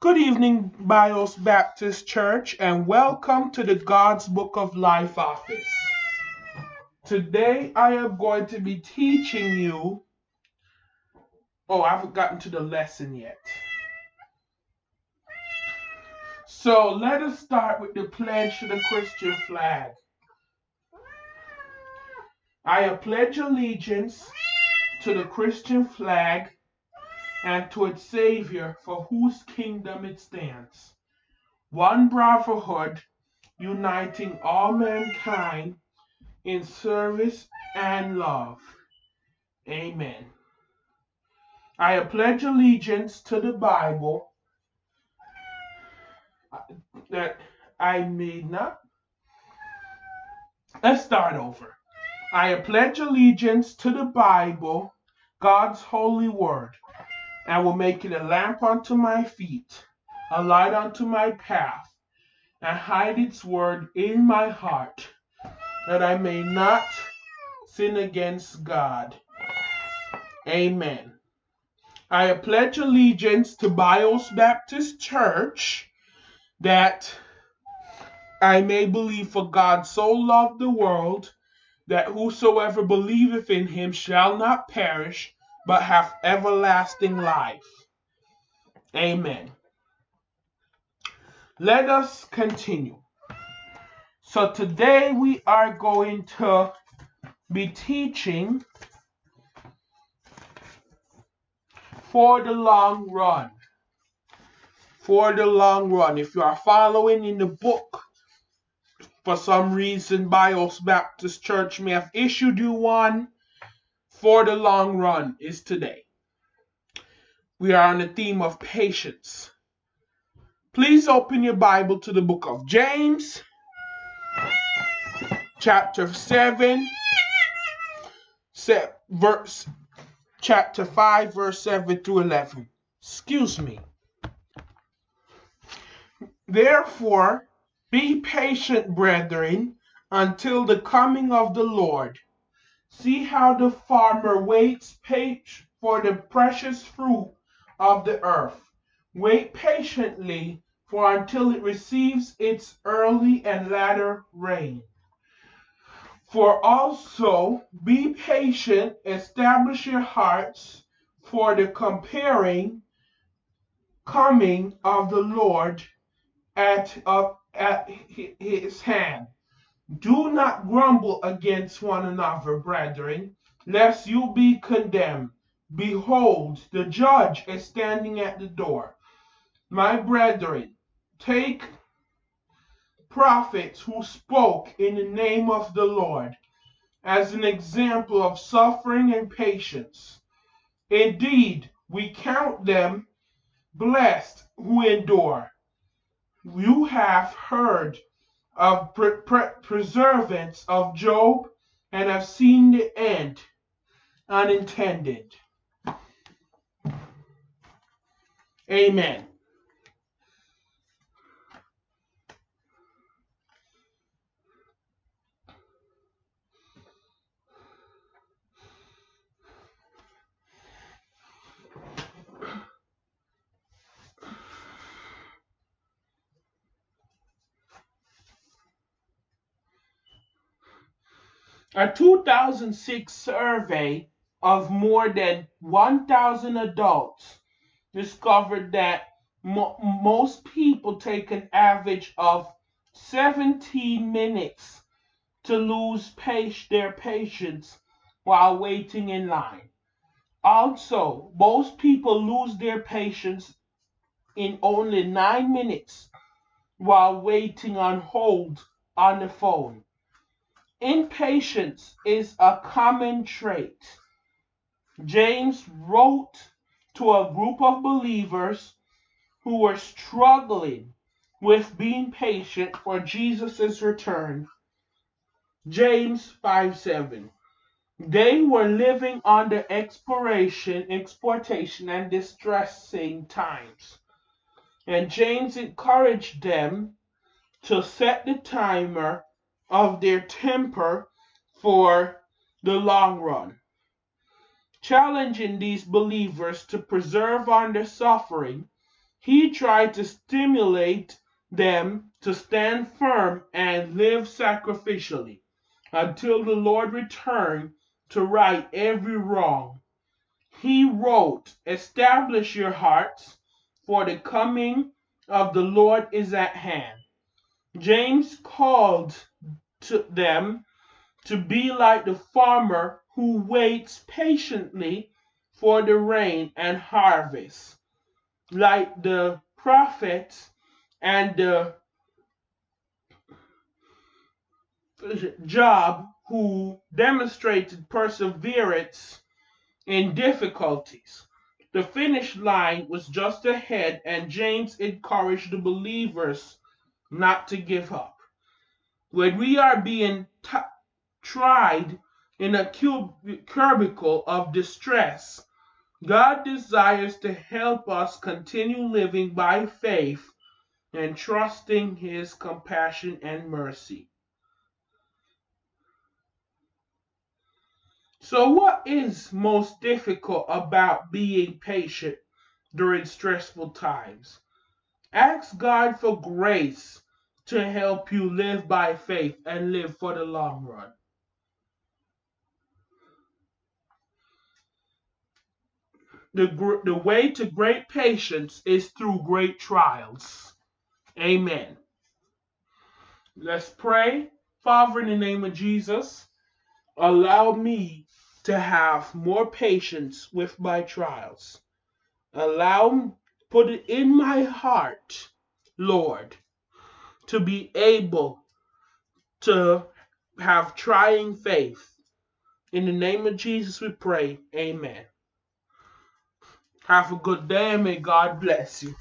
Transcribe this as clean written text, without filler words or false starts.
Good evening, Bios Baptist Church, and welcome to the God's Book of Life office. Today I am going to be teaching you. I haven't gotten to the lesson yet. So let us start with the pledge to the Christian flag. I pledge allegiance to the Christian flag and to its Savior, for whose kingdom it stands. One brotherhood, uniting all mankind in service and love. Amen. I pledge allegiance to the Bible that I may not. Let's start over. I pledge allegiance to the Bible, God's holy word, and will make it a lamp unto my feet, a light unto my path, and hide its word in my heart, that I may not sin against God. Amen. I pledge allegiance to Bios Baptist Church, that I may believe, for God so loved the world, that whosoever believeth in him shall not perish, but have everlasting life. Amen. Let us continue. So today we are going to be teaching for the long run. For the long run. If you are following in the book, for some reason Bios Baptist Church may have issued you one. For the long run is today. We are on the theme of patience. Please open your Bible to the book of James, chapter 7, chapter 5, verse 7 through 11. Excuse me. Therefore, be patient, brethren, until the coming of the Lord. See how the farmer waits for the precious fruit of the earth. Wait patiently for until it receives its early and latter rain. For also be patient, establish your hearts, for the coming of the Lord at his hand. Do not grumble against one another, brethren, lest you be condemned. Behold, the judge is standing at the door. My brethren, take prophets who spoke in the name of the Lord as an example of suffering and patience. Indeed, we count them blessed who endure. You have heard of perseverance of Job, and have seen the end unintended. Amen. A 2006 survey of more than 1,000 adults discovered that most people take an average of 17 minutes to lose their patience while waiting in line. Also, most people lose their patience in only 9 minutes while waiting on hold on the phone. Impatience is a common trait. James wrote to a group of believers who were struggling with being patient for Jesus' return. James 5:7. They were living under exploitation, and distressing times. And James encouraged them to set the timer of their temper for the long run, challenging these believers to persevere under suffering He tried to stimulate them to stand firm and live sacrificially until the Lord returned to right every wrong. He wrote, "Establish your hearts, for the coming of the Lord is at hand." James called to them to be like the farmer who waits patiently for the rain and harvest, like the prophets and the Job who demonstrated perseverance in difficulties. The finish line was just ahead, and James encouraged the believers not to give up. When we are being tried in a cubicle of distress, God desires to help us continue living by faith and trusting His compassion and mercy. So, what is most difficult about being patient during stressful times? Ask God for grace to help you live by faith and live for the long run. The way to great patience is through great trials. Amen. Let's pray. Father, in the name of Jesus, allow me to have more patience with my trials. Put it in my heart, Lord, to be able to have trying faith. In the name of Jesus we pray. Amen. Have a good day and may God bless you.